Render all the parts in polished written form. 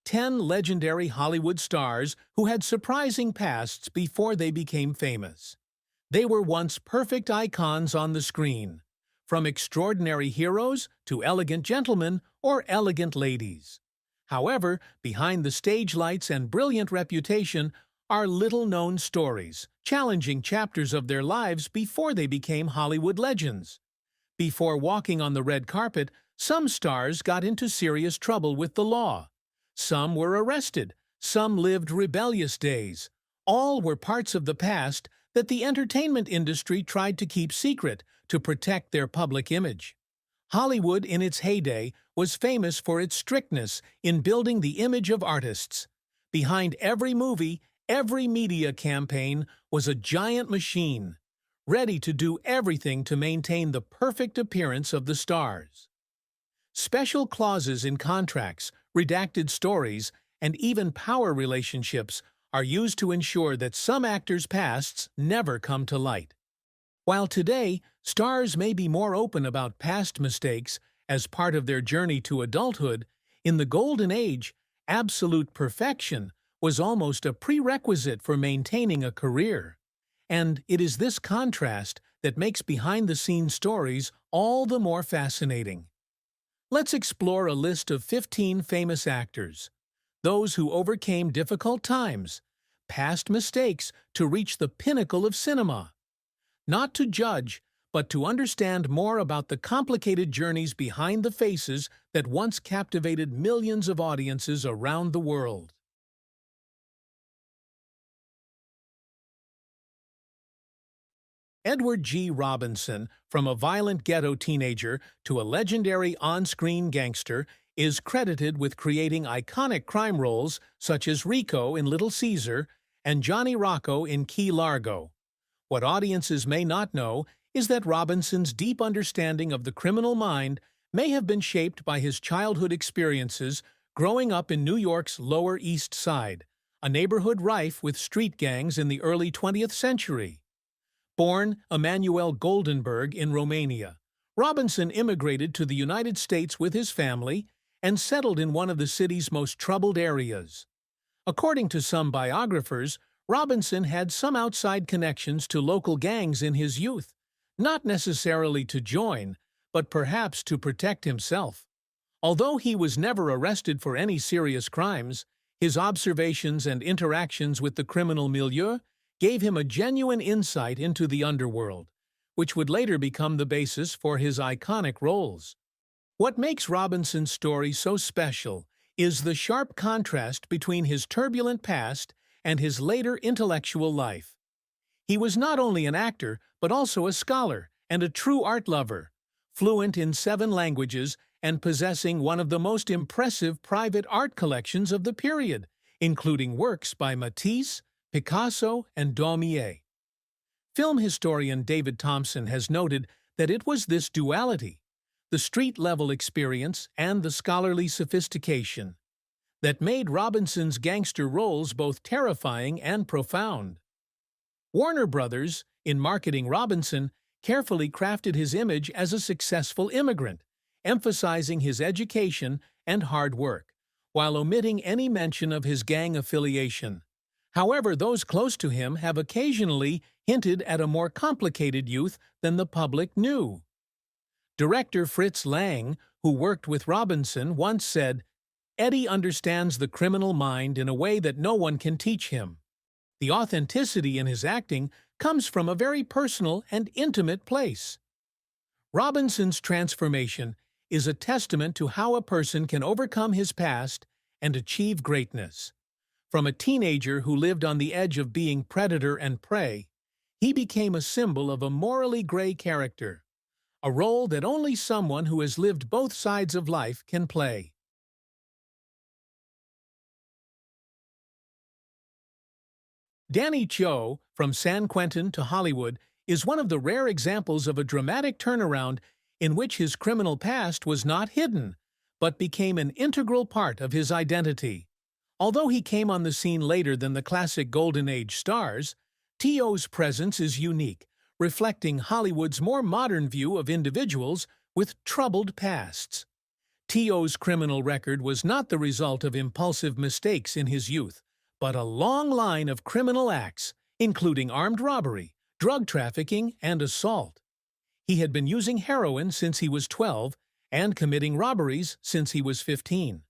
10 legendary Hollywood stars who had surprising pasts before they became famous. They were once perfect icons on the screen, from extraordinary heroes to elegant gentlemen or elegant ladies. However, behind the stage lights and brilliant reputation are little-known stories, challenging chapters of their lives before they became Hollywood legends. Before walking on the red carpet, some stars got into serious trouble with the law. Some were arrested, some lived rebellious days. All were parts of the past that the entertainment industry tried to keep secret to protect their public image. Hollywood in its heyday was famous for its strictness in building the image of artists. Behind every movie, every media campaign was a giant machine, ready to do everything to maintain the perfect appearance of the stars. Special clauses in contracts, redacted stories, and even power relationships are used to ensure that some actors' pasts never come to light. While today, stars may be more open about past mistakes as part of their journey to adulthood, in the golden age, absolute perfection was almost a prerequisite for maintaining a career. And it is this contrast that makes behind-the-scenes stories all the more fascinating. Let's explore a list of 15 famous actors, those who overcame difficult times, past mistakes to reach the pinnacle of cinema. Not to judge, but to understand more about the complicated journeys behind the faces that once captivated millions of audiences around the world. Edward G. Robinson, from a violent ghetto teenager to a legendary on-screen gangster, is credited with creating iconic crime roles such as Rico in Little Caesar and Johnny Rocco in Key Largo. What audiences may not know is that Robinson's deep understanding of the criminal mind may have been shaped by his childhood experiences growing up in New York's Lower East Side, a neighborhood rife with street gangs in the early 20th century. Born Emanuel Goldenberg in Romania, Robinson immigrated to the United States with his family and settled in one of the city's most troubled areas. According to some biographers, Robinson had some outside connections to local gangs in his youth, not necessarily to join, but perhaps to protect himself. Although he was never arrested for any serious crimes, his observations and interactions with the criminal milieu gave him a genuine insight into the underworld, which would later become the basis for his iconic roles. What makes Robinson's story so special is the sharp contrast between his turbulent past and his later intellectual life. He was not only an actor, but also a scholar and a true art lover, fluent in 7 languages and possessing one of the most impressive private art collections of the period, including works by Matisse, Picasso, and Daumier. Film historian David Thompson has noted that it was this duality, the street-level experience and the scholarly sophistication, that made Robinson's gangster roles both terrifying and profound. Warner Brothers, in marketing Robinson, carefully crafted his image as a successful immigrant, emphasizing his education and hard work, while omitting any mention of his gang affiliation. However, those close to him have occasionally hinted at a more complicated youth than the public knew. Director Fritz Lang, who worked with Robinson, once said, "Eddie understands the criminal mind in a way that no one can teach him. The authenticity in his acting comes from a very personal and intimate place." Robinson's transformation is a testament to how a person can overcome his past and achieve greatness. From a teenager who lived on the edge of being predator and prey, he became a symbol of a morally gray character, a role that only someone who has lived both sides of life can play. Danny Cho, from San Quentin to Hollywood, is one of the rare examples of a dramatic turnaround in which his criminal past was not hidden, but became an integral part of his identity. Although he came on the scene later than the classic Golden Age stars, T.O.'s presence is unique, reflecting Hollywood's more modern view of individuals with troubled pasts. Tio's criminal record was not the result of impulsive mistakes in his youth, but a long line of criminal acts, including armed robbery, drug trafficking, and assault. He had been using heroin since he was 12 and committing robberies since he was 15.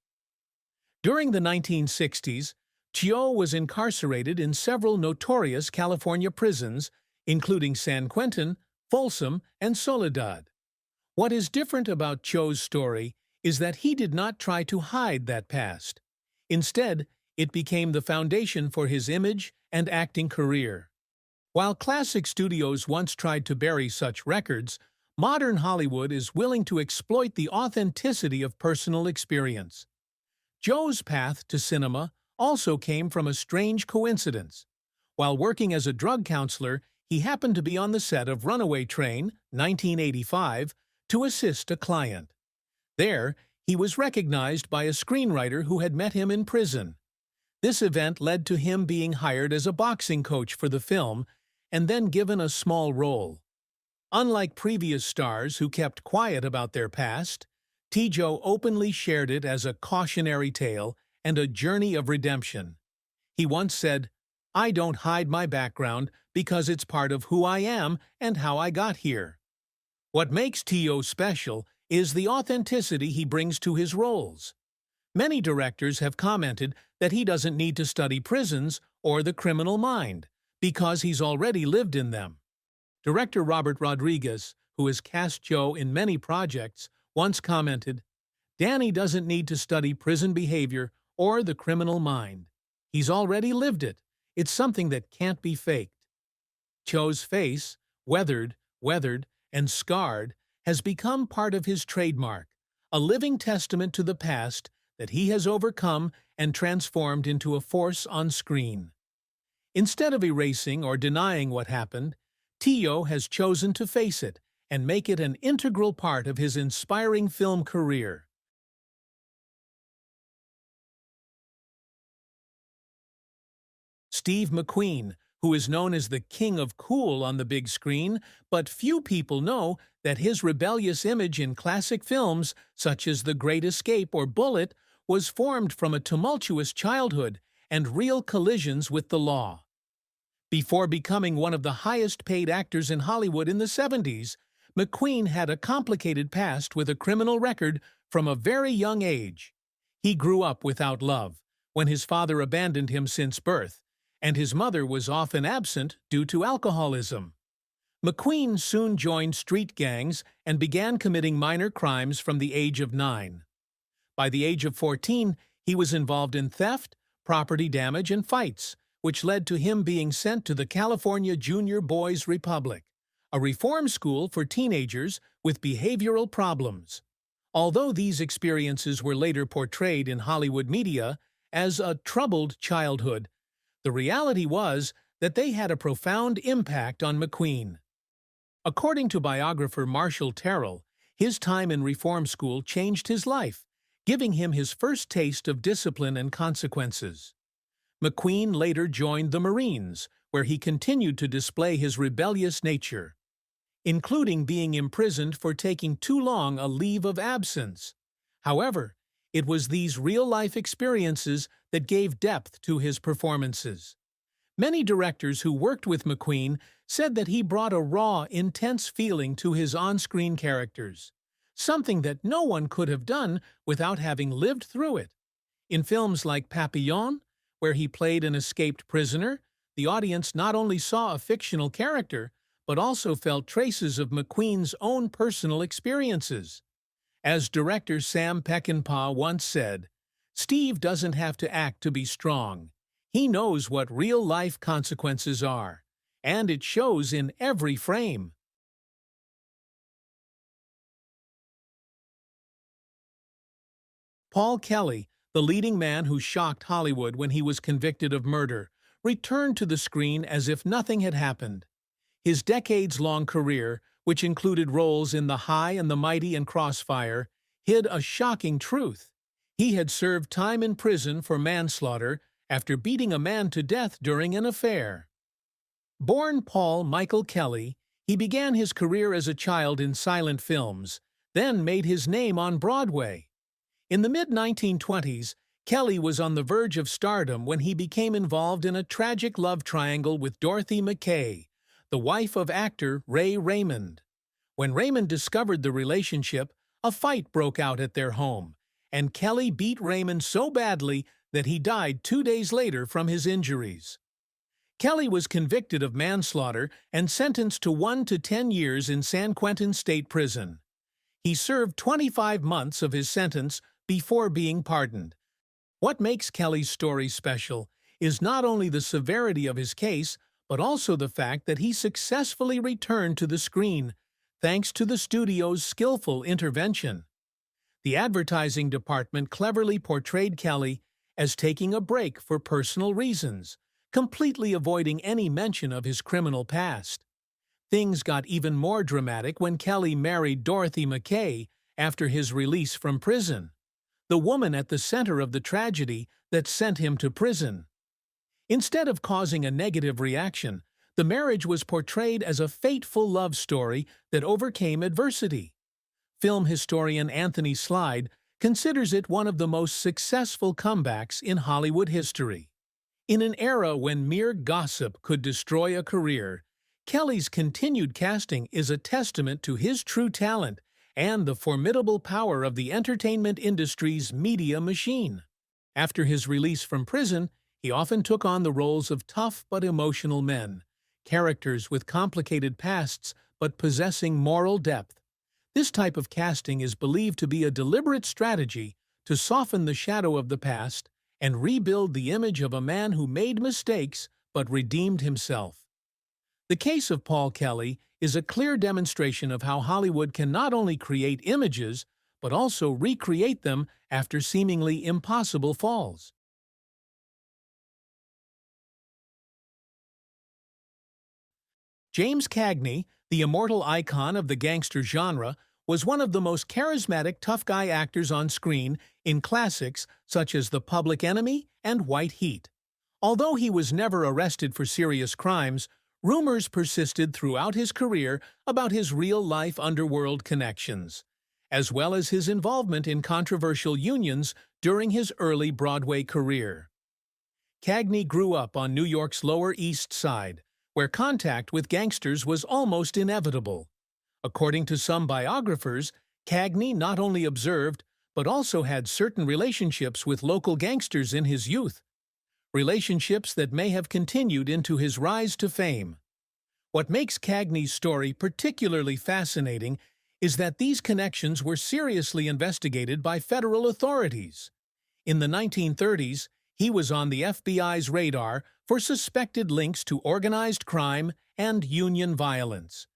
During the 1960s, Tio was incarcerated in several notorious California prisons, including San Quentin, Folsom, and Soledad. What is different about Tio's story is that he did not try to hide that past. Instead, it became the foundation for his image and acting career. While classic studios once tried to bury such records, modern Hollywood is willing to exploit the authenticity of personal experience. Joe's path to cinema also came from a strange coincidence. While working as a drug counselor, he happened to be on the set of Runaway Train, 1985, to assist a client. There, he was recognized by a screenwriter who had met him in prison. This event led to him being hired as a boxing coach for the film and then given a small role. Unlike previous stars who kept quiet about their past, Tio openly shared it as a cautionary tale and a journey of redemption. He once said, "I don't hide my background because it's part of who I am and how I got here." What makes Tio special is the authenticity he brings to his roles. Many directors have commented that he doesn't need to study prisons or the criminal mind, because he's already lived in them. Director Robert Rodriguez, who has cast Joe in many projects, once commented, "Danny doesn't need to study prison behavior or the criminal mind. He's already lived it. It's something that can't be faked." Joe's face, weathered, and scarred, has become part of his trademark, a living testament to the past that he has overcome and transformed into a force on screen. Instead of erasing or denying what happened, Tio has chosen to face it and make it an integral part of his inspiring film career. Steve McQueen, who is known as the King of Cool on the big screen, but few people know that his rebellious image in classic films such as The Great Escape or Bullet was formed from a tumultuous childhood and real collisions with the law. Before becoming one of the highest-paid actors in Hollywood in the 70s, McQueen had a complicated past with a criminal record from a very young age. He grew up without love, when his father abandoned him since birth, and his mother was often absent due to alcoholism. McQueen soon joined street gangs and began committing minor crimes from the age of 9. By the age of 14, he was involved in theft, property damage, and fights, which led to him being sent to the California Junior Boys Republic, a reform school for teenagers with behavioral problems. Although these experiences were later portrayed in Hollywood media as a troubled childhood, the reality was that they had a profound impact on McQueen. According to biographer Marshall Terrell, his time in reform school changed his life, giving him his first taste of discipline and consequences. McQueen later joined the Marines, where he continued to display his rebellious nature, including being imprisoned for taking too long a leave of absence. However, it was these real-life experiences that gave depth to his performances. Many directors who worked with McQueen said that he brought a raw, intense feeling to his on-screen characters, something that no one could have done without having lived through it. In films like Papillon, where he played an escaped prisoner, the audience not only saw a fictional character, but also felt traces of McQueen's own personal experiences. As director Sam Peckinpah once said, "Steve doesn't have to act to be strong. He knows what real-life consequences are, and it shows in every frame." Paul Kelly, the leading man who shocked Hollywood when he was convicted of murder, returned to the screen as if nothing had happened. His decades-long career, which included roles in The High and the Mighty and Crossfire, hid a shocking truth. He had served time in prison for manslaughter after beating a man to death during an affair. Born Paul Michael Kelly, he began his career as a child in silent films, then made his name on Broadway. In the mid-1920s, Kelly was on the verge of stardom when he became involved in a tragic love triangle with Dorothy McKay, the wife of actor Ray Raymond. When Raymond discovered the relationship, a fight broke out at their home, and Kelly beat Raymond so badly that he died 2 days later from his injuries. Kelly was convicted of manslaughter and sentenced to 1 to 10 years in San Quentin State Prison. He served 25 months of his sentence before being pardoned. What makes Kelly's story special is not only the severity of his case, but also the fact that he successfully returned to the screen, thanks to the studio's skillful intervention. The advertising department cleverly portrayed Kelly as taking a break for personal reasons, completely avoiding any mention of his criminal past. Things got even more dramatic when Kelly married Dorothy McKay after his release from prison, the woman at the center of the tragedy that sent him to prison. Instead of causing a negative reaction, the marriage was portrayed as a fateful love story that overcame adversity. Film historian Anthony Slide considers it one of the most successful comebacks in Hollywood history. In an era when mere gossip could destroy a career, Kelly's continued casting is a testament to his true talent and the formidable power of the entertainment industry's media machine. After his release from prison, he often took on the roles of tough but emotional men, characters with complicated pasts but possessing moral depth. This type of casting is believed to be a deliberate strategy to soften the shadow of the past and rebuild the image of a man who made mistakes but redeemed himself. The case of Paul Kelly is a clear demonstration of how Hollywood can not only create images, but also recreate them after seemingly impossible falls. James Cagney, the immortal icon of the gangster genre, was one of the most charismatic tough guy actors on screen in classics such as The Public Enemy and White Heat. Although he was never arrested for serious crimes, rumors persisted throughout his career about his real-life underworld connections, as well as his involvement in controversial unions during his early Broadway career. Cagney grew up on New York's Lower East Side, where contact with gangsters was almost inevitable. According to some biographers, Cagney not only observed, but also had certain relationships with local gangsters in his youth, relationships that may have continued into his rise to fame. What makes Cagney's story particularly fascinating is that these connections were seriously investigated by federal authorities. In the 1930s, he was on the FBI's radar for suspected links to organized crime and union violence.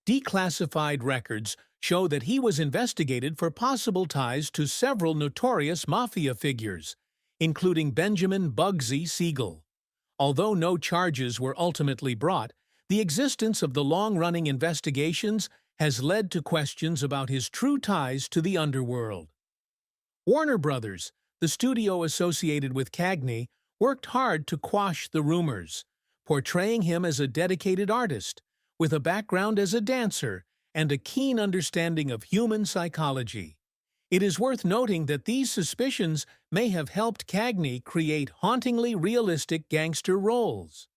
Declassified records show that he was investigated for possible ties to several notorious mafia figures, including Benjamin Bugsy Siegel. Although no charges were ultimately brought, the existence of the long-running investigations has led to questions about his true ties to the underworld. Warner Brothers, the studio associated with Cagney, worked hard to quash the rumors, portraying him as a dedicated artist, with a background as a dancer and a keen understanding of human psychology. It is worth noting that these suspicions may have helped Cagney create hauntingly realistic gangster roles.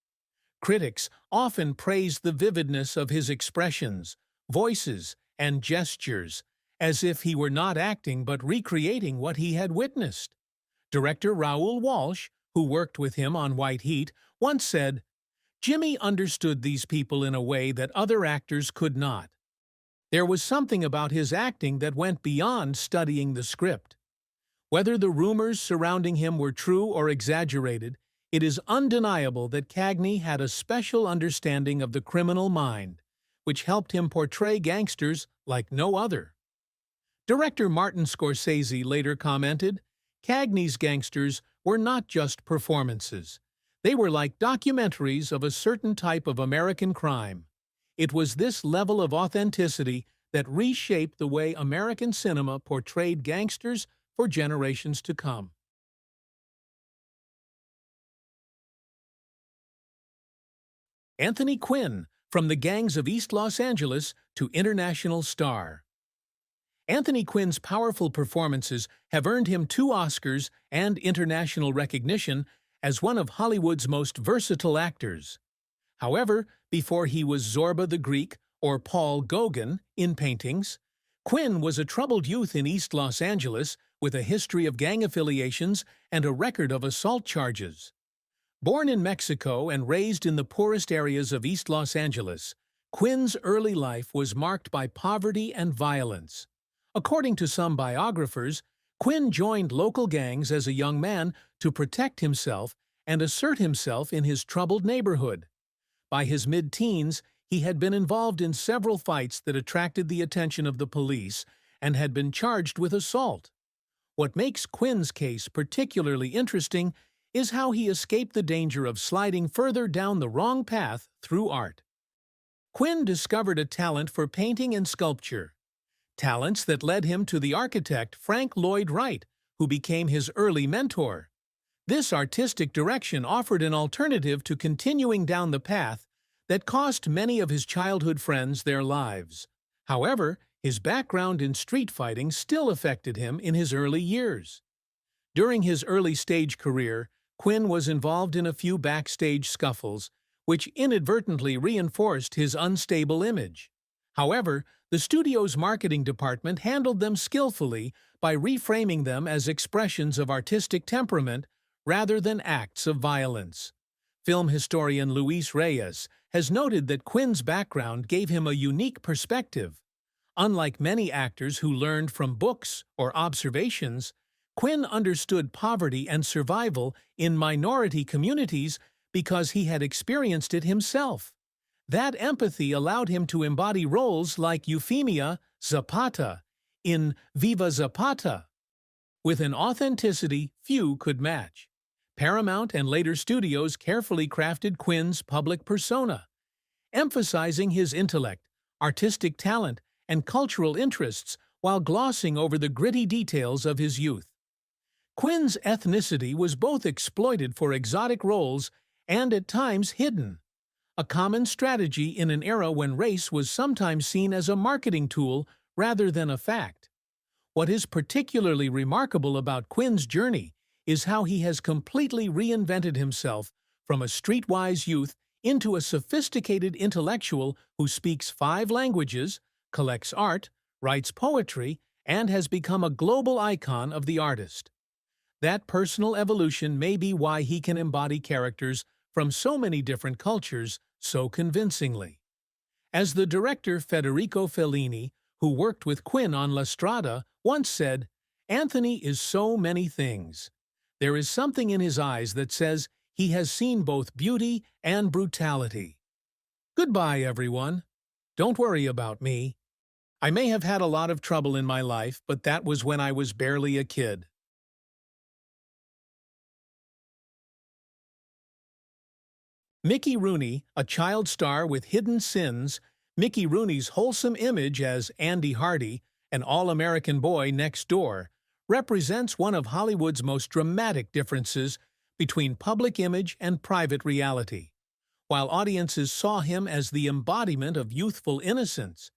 Critics often praise the vividness of his expressions, voices, and gestures, as if he were not acting but recreating what he had witnessed. Director Raoul Walsh, who worked with him on White Heat, once said, "Jimmy understood these people in a way that other actors could not. There was something about his acting that went beyond studying the script." Whether the rumors surrounding him were true or exaggerated, it is undeniable that Cagney had a special understanding of the criminal mind, which helped him portray gangsters like no other. Director Martin Scorsese later commented, "Cagney's gangsters were not just performances. They were like documentaries of a certain type of American crime. It was this level of authenticity that reshaped the way American cinema portrayed gangsters for generations to come." Anthony Quinn, from the gangs of East Los Angeles to international star. Anthony Quinn's powerful performances have earned him 2 Oscars and international recognition as one of Hollywood's most versatile actors. However, before he was Zorba the Greek or Paul Gauguin in paintings, Quinn was a troubled youth in East Los Angeles with a history of gang affiliations and a record of assault charges. Born in Mexico and raised in the poorest areas of East Los Angeles, Quinn's early life was marked by poverty and violence. According to some biographers, Quinn joined local gangs as a young man to protect himself and assert himself in his troubled neighborhood. By his mid-teens, he had been involved in several fights that attracted the attention of the police and had been charged with assault. What makes Quinn's case particularly interesting is how he escaped the danger of sliding further down the wrong path through art. Quinn discovered a talent for painting and sculpture, talents that led him to the architect Frank Lloyd Wright, who became his early mentor. This artistic direction offered an alternative to continuing down the path that cost many of his childhood friends their lives. However, his background in street fighting still affected him in his early years. During his early stage career, Quinn was involved in a few backstage scuffles, which inadvertently reinforced his unstable image. However, the studio's marketing department handled them skillfully by reframing them as expressions of artistic temperament rather than acts of violence. Film historian Luis Reyes has noted that Quinn's background gave him a unique perspective. Unlike many actors who learned from books or observations, Quinn understood poverty and survival in minority communities because he had experienced it himself. That empathy allowed him to embody roles like Eufemia Zapata in Viva Zapata, with an authenticity few could match. Paramount and later studios carefully crafted Quinn's public persona, emphasizing his intellect, artistic talent, and cultural interests while glossing over the gritty details of his youth. Quinn's ethnicity was both exploited for exotic roles and at times hidden, a common strategy in an era when race was sometimes seen as a marketing tool rather than a fact. What is particularly remarkable about Quinn's journey is how he has completely reinvented himself from a streetwise youth into a sophisticated intellectual who speaks 5 languages, collects art, writes poetry, and has become a global icon of the artist. That personal evolution may be why he can embody characters from so many different cultures so convincingly. As the director Federico Fellini, who worked with Quinn on La Strada, once said, "Anthony is so many things. There is something in his eyes that says he has seen both beauty and brutality." Goodbye, everyone. Don't worry about me. I may have had a lot of trouble in my life, but that was when I was barely a kid. Mickey Rooney, a child star with hidden sins, Mickey Rooney's wholesome image as Andy Hardy, an all-American boy next door, represents one of Hollywood's most dramatic differences between public image and private reality. While audiences saw him as the embodiment of youthful innocence,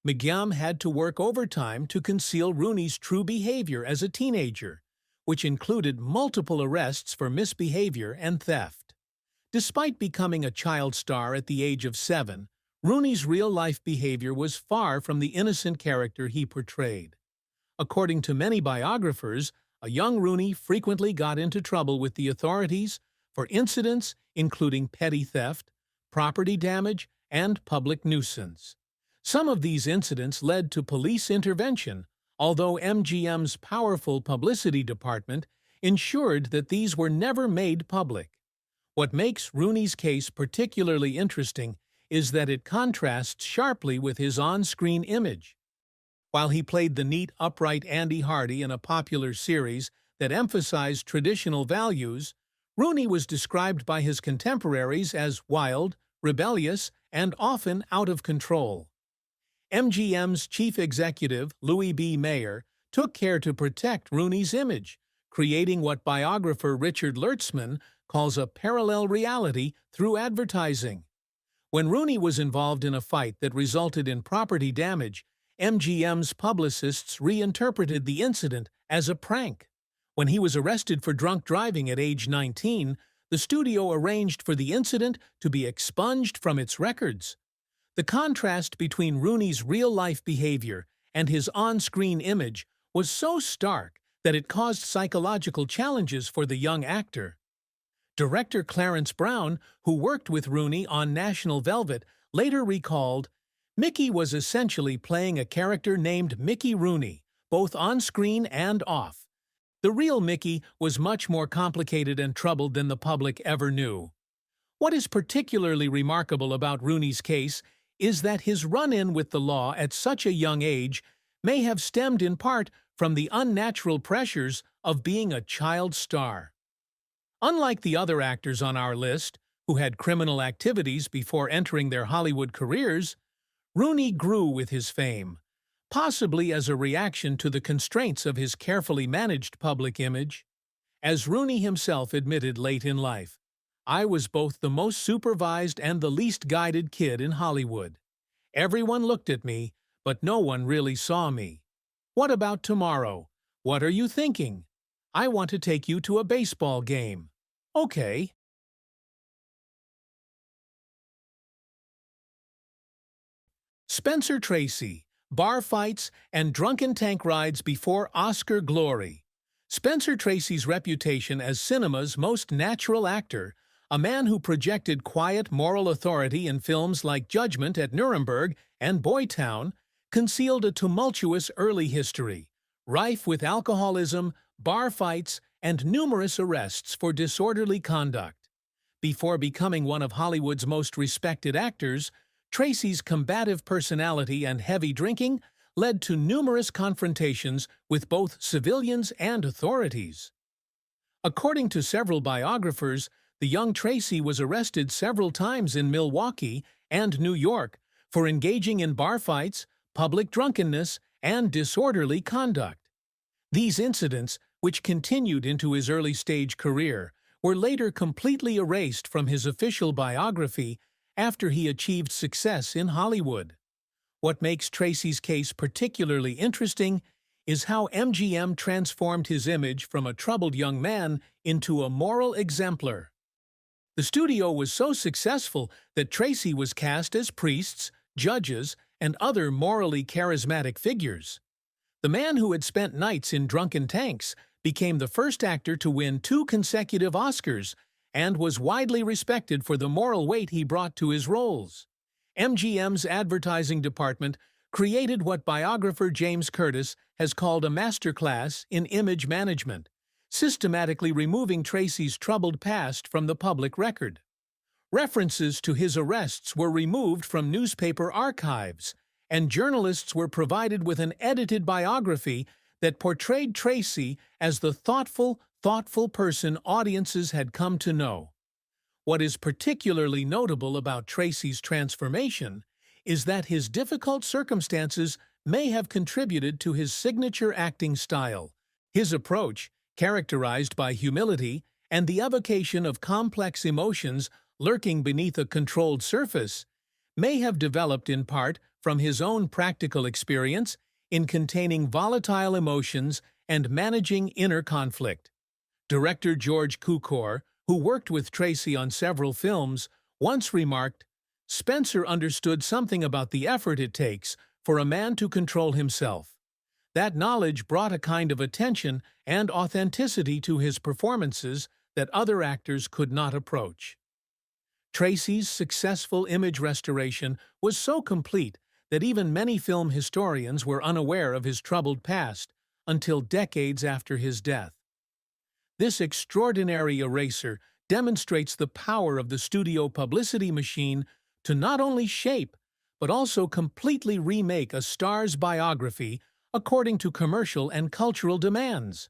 McGum had to work overtime to conceal Rooney's true behavior as a teenager, which included multiple arrests for misbehavior and theft. Despite becoming a child star at the age of 7, Rooney's real-life behavior was far from the innocent character he portrayed. According to many biographers, a young Rooney frequently got into trouble with the authorities for incidents including petty theft, property damage, and public nuisance. Some of these incidents led to police intervention, although MGM's powerful publicity department ensured that these were never made public. What makes Rooney's case particularly interesting is that it contrasts sharply with his on-screen image. While he played the neat, upright Andy Hardy in a popular series that emphasized traditional values, Rooney was described by his contemporaries as wild, rebellious, and often out of control. MGM's chief executive, Louis B. Mayer, took care to protect Rooney's image, creating what biographer Richard Lertzman calls a parallel reality through advertising. When Rooney was involved in a fight that resulted in property damage, MGM's publicists reinterpreted the incident as a prank. When he was arrested for drunk driving at age 19, the studio arranged for the incident to be expunged from its records. The contrast between Rooney's real-life behavior and his on-screen image was so stark that it caused psychological challenges for the young actor. Director Clarence Brown, who worked with Rooney on National Velvet, later recalled, "Mickey was essentially playing a character named Mickey Rooney, both on-screen and off. The real Mickey was much more complicated and troubled than the public ever knew." What is particularly remarkable about Rooney's case is that his run-in with the law at such a young age may have stemmed in part from the unnatural pressures of being a child star. Unlike the other actors on our list, who had criminal activities before entering their Hollywood careers, Rooney grew with his fame, possibly as a reaction to the constraints of his carefully managed public image. As Rooney himself admitted late in life, "I was both the most supervised and the least guided kid in Hollywood. Everyone looked at me, but no one really saw me. What about tomorrow? What are you thinking? I want to take you to a baseball game." Okay. Spencer Tracy, bar fights and drunken tank rides before Oscar glory. Spencer Tracy's reputation as cinema's most natural actor, a man who projected quiet moral authority in films like Judgment at Nuremberg and Boytown, concealed a tumultuous early history, rife with alcoholism, bar fights, and numerous arrests for disorderly conduct. Before becoming one of Hollywood's most respected actors, Tracy's combative personality and heavy drinking led to numerous confrontations with both civilians and authorities. According to several biographers, the young Tracy was arrested several times in Milwaukee and New York for engaging in bar fights, public drunkenness, and disorderly conduct. These incidents, which continued into his early-stage career, were later completely erased from his official biography after he achieved success in Hollywood. What makes Tracy's case particularly interesting is how MGM transformed his image from a troubled young man into a moral exemplar. The studio was so successful that Tracy was cast as priests, judges, and other morally charismatic figures. The man who had spent nights in drunken tanks became the first actor to win 2 consecutive Oscars and was widely respected for the moral weight he brought to his roles. MGM's advertising department created what biographer James Curtis has called a masterclass in image management, systematically removing Tracy's troubled past from the public record. References to his arrests were removed from newspaper archives, and journalists were provided with an edited biography that portrayed Tracy as the thoughtful person audiences had come to know. What is particularly notable about Tracy's transformation is that his difficult circumstances may have contributed to his signature acting style. His approach, characterized by humility and the evocation of complex emotions lurking beneath a controlled surface, may have developed in part from his own practical experience in containing volatile emotions and managing inner conflict. Director George Cukor, who worked with Tracy on several films, once remarked, "Spencer understood something about the effort it takes for a man to control himself. That knowledge brought a kind of attention and authenticity to his performances that other actors could not approach." Tracy's successful image restoration was so complete that even many film historians were unaware of his troubled past until decades after his death. This extraordinary eraser demonstrates the power of the studio publicity machine to not only shape, but also completely remake a star's biography according to commercial and cultural demands.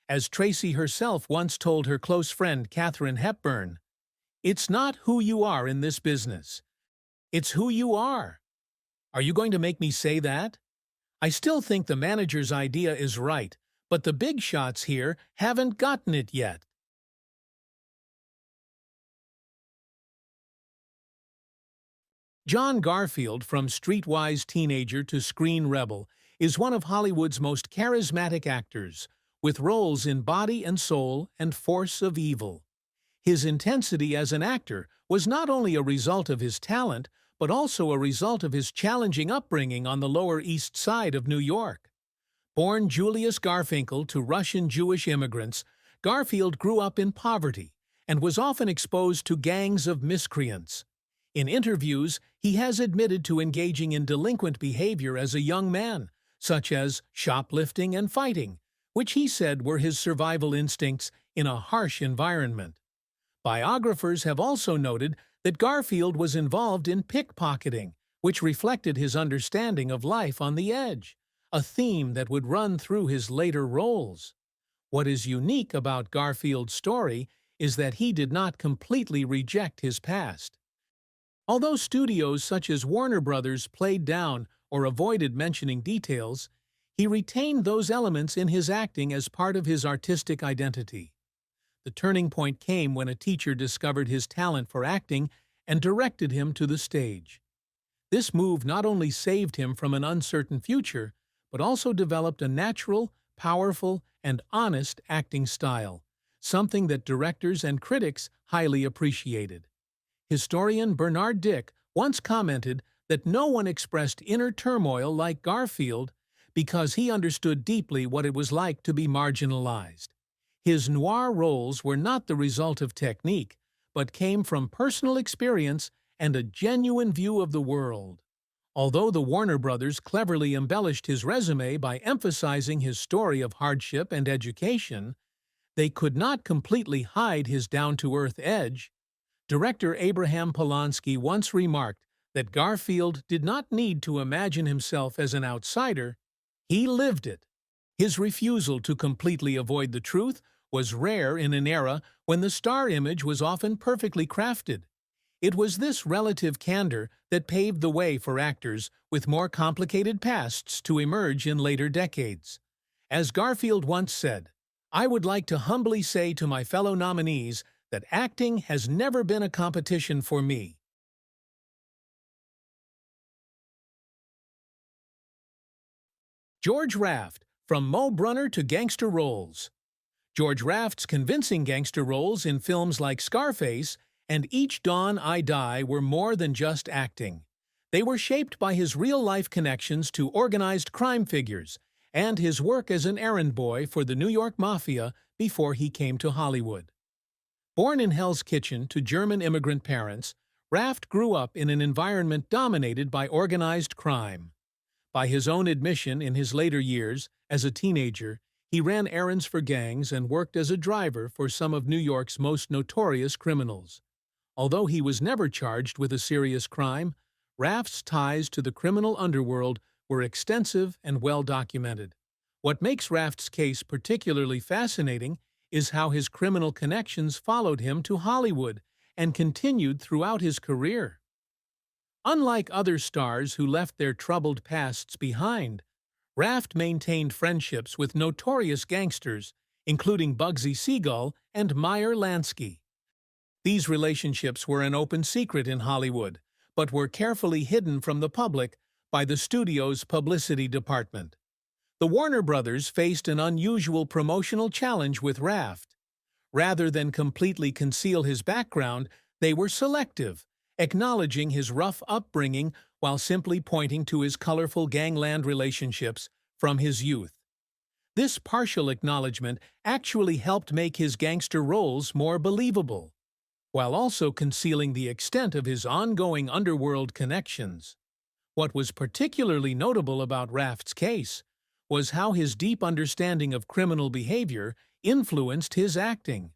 As Tracy herself once told her close friend Katharine Hepburn, "It's not who you are in this business. It's who you are." Are you going to make me say that? I still think the manager's idea is right, but the big shots here haven't gotten it yet. John Garfield, from streetwise teenager to screen rebel, is one of Hollywood's most charismatic actors, with roles in Body and Soul and Force of Evil. His intensity as an actor was not only a result of his talent, but also a result of his challenging upbringing on the Lower East Side of New York. Born Julius Garfinkel to Russian Jewish immigrants, Garfield grew up in poverty and was often exposed to gangs of miscreants. In interviews, he has admitted to engaging in delinquent behavior as a young man, such as shoplifting and fighting, which he said were his survival instincts in a harsh environment. Biographers have also noted that Garfield was involved in pickpocketing, which reflected his understanding of life on the edge, a theme that would run through his later roles. What is unique about Garfield's story is that he did not completely reject his past. Although studios such as Warner Brothers played down or avoided mentioning details, he retained those elements in his acting as part of his artistic identity. The turning point came when a teacher discovered his talent for acting and directed him to the stage. This move not only saved him from an uncertain future, but also developed a natural, powerful, and honest acting style, something that directors and critics highly appreciated. Historian Bernard Dick once commented that no one expressed inner turmoil like Garfield because he understood deeply what it was like to be marginalized. His noir roles were not the result of technique, but came from personal experience and a genuine view of the world. Although the Warner Brothers cleverly embellished his resume by emphasizing his story of hardship and education, they could not completely hide his down-to-earth edge. Director Abraham Polanski once remarked that Garfield did not need to imagine himself as an outsider, he lived it. His refusal to completely avoid the truth was rare in an era when the star image was often perfectly crafted. It was this relative candor that paved the way for actors with more complicated pasts to emerge in later decades. As Garfield once said, "I would like to humbly say to my fellow nominees that acting has never been a competition for me." George Raft, from Mo Brunner to gangster roles. George Raft's convincing gangster roles in films like Scarface and Each Dawn I Die were more than just acting. They were shaped by his real-life connections to organized crime figures and his work as an errand boy for the New York Mafia before he came to Hollywood. Born in Hell's Kitchen to German immigrant parents, Raft grew up in an environment dominated by organized crime. By his own admission in his later years, as a teenager, he ran errands for gangs and worked as a driver for some of New York's most notorious criminals. Although he was never charged with a serious crime, Raft's ties to the criminal underworld were extensive and well documented. What makes Raft's case particularly fascinating is how his criminal connections followed him to Hollywood and continued throughout his career. Unlike other stars who left their troubled pasts behind, Raft maintained friendships with notorious gangsters, including Bugsy Siegel and Meyer Lansky. These relationships were an open secret in Hollywood, but were carefully hidden from the public by the studio's publicity department. The Warner Brothers faced an unusual promotional challenge with Raft. Rather than completely conceal his background, they were selective, acknowledging his rough upbringing while simply pointing to his colorful gangland relationships from his youth. This partial acknowledgement actually helped make his gangster roles more believable, while also concealing the extent of his ongoing underworld connections. What was particularly notable about Raft's case was how his deep understanding of criminal behavior influenced his acting.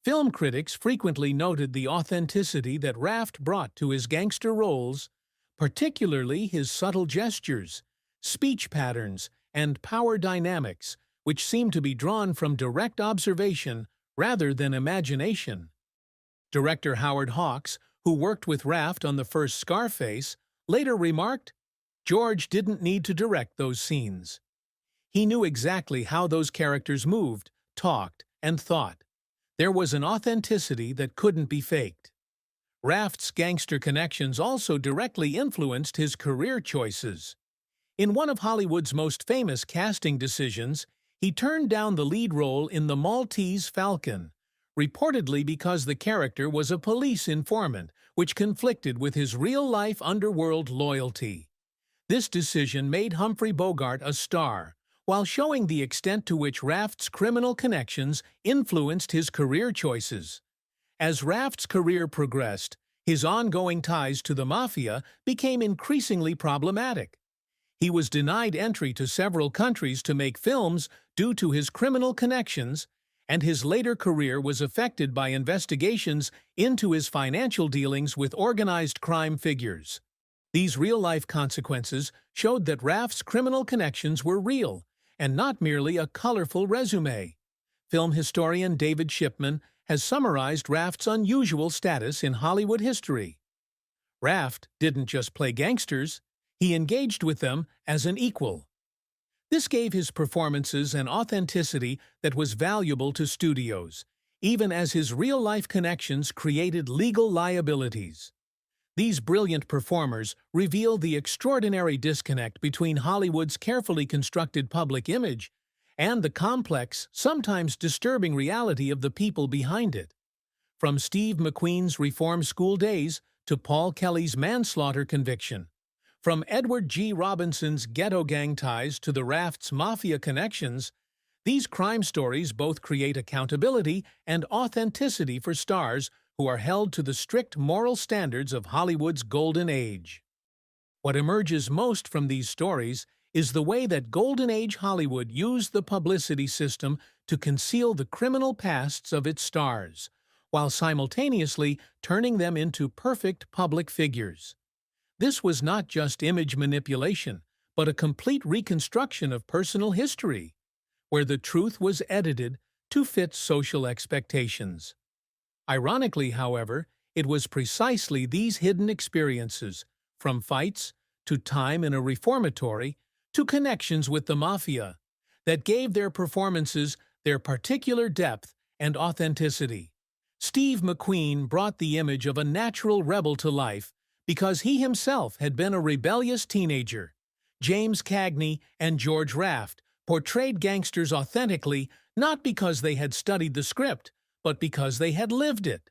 Film critics frequently noted the authenticity that Raft brought to his gangster roles, particularly his subtle gestures, speech patterns, and power dynamics, which seemed to be drawn from direct observation rather than imagination. Director Howard Hawks, who worked with Raft on the first Scarface, later remarked, "George didn't need to direct those scenes. He knew exactly how those characters moved, talked, and thought. There was an authenticity that couldn't be faked." Raft's gangster connections also directly influenced his career choices. In one of Hollywood's most famous casting decisions, he turned down the lead role in The Maltese Falcon, reportedly because the character was a police informant, which conflicted with his real-life underworld loyalty. This decision made Humphrey Bogart a star, while showing the extent to which Raft's criminal connections influenced his career choices. As Raft's career progressed, his ongoing ties to the mafia became increasingly problematic. He was denied entry to several countries to make films due to his criminal connections, and his later career was affected by investigations into his financial dealings with organized crime figures. These real-life consequences showed that Raft's criminal connections were real, and not merely a colorful resume. Film historian David Shipman has summarized Raft's unusual status in Hollywood history. Raft didn't just play gangsters, he engaged with them as an equal. This gave his performances an authenticity that was valuable to studios, even as his real-life connections created legal liabilities. These brilliant performers reveal the extraordinary disconnect between Hollywood's carefully constructed public image and the complex, sometimes disturbing reality of the people behind it. From Steve McQueen's reform school days to Paul Kelly's manslaughter conviction, from Edward G. Robinson's ghetto gang ties to the Raft's mafia connections, these crime stories both create accountability and authenticity for stars who are held to the strict moral standards of Hollywood's golden age. What emerges most from these stories is the way that Golden Age Hollywood used the publicity system to conceal the criminal pasts of its stars, while simultaneously turning them into perfect public figures. This was not just image manipulation, but a complete reconstruction of personal history, where the truth was edited to fit social expectations. Ironically, however, it was precisely these hidden experiences, from fights to time in a reformatory to connections with the mafia, that gave their performances their particular depth and authenticity. Steve McQueen brought the image of a natural rebel to life because he himself had been a rebellious teenager. James Cagney and George Raft portrayed gangsters authentically not because they had studied the script, but because they had lived it.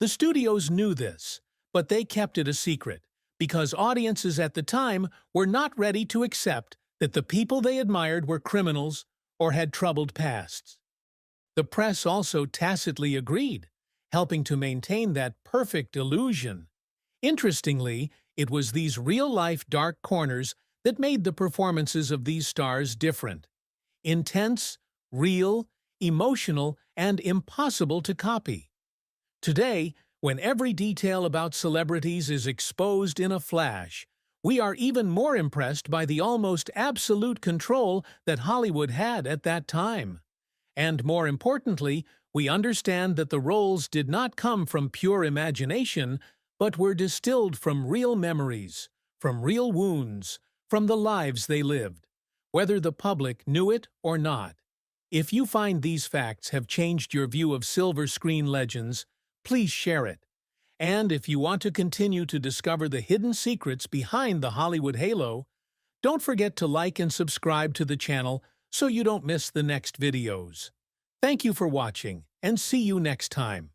The studios knew this, but they kept it a secret, because audiences at the time were not ready to accept that the people they admired were criminals or had troubled pasts. The press also tacitly agreed, helping to maintain that perfect illusion. Interestingly, it was these real-life dark corners that made the performances of these stars different. Intense, real, emotional, and impossible to copy. Today, when every detail about celebrities is exposed in a flash, we are even more impressed by the almost absolute control that Hollywood had at that time. And more importantly, we understand that the roles did not come from pure imagination, but were distilled from real memories, from real wounds, from the lives they lived, whether the public knew it or not. If you find these facts have changed your view of silver screen legends, please share it. And if you want to continue to discover the hidden secrets behind the Hollywood halo, don't forget to like and subscribe to the channel so you don't miss the next videos. Thank you for watching, and see you next time.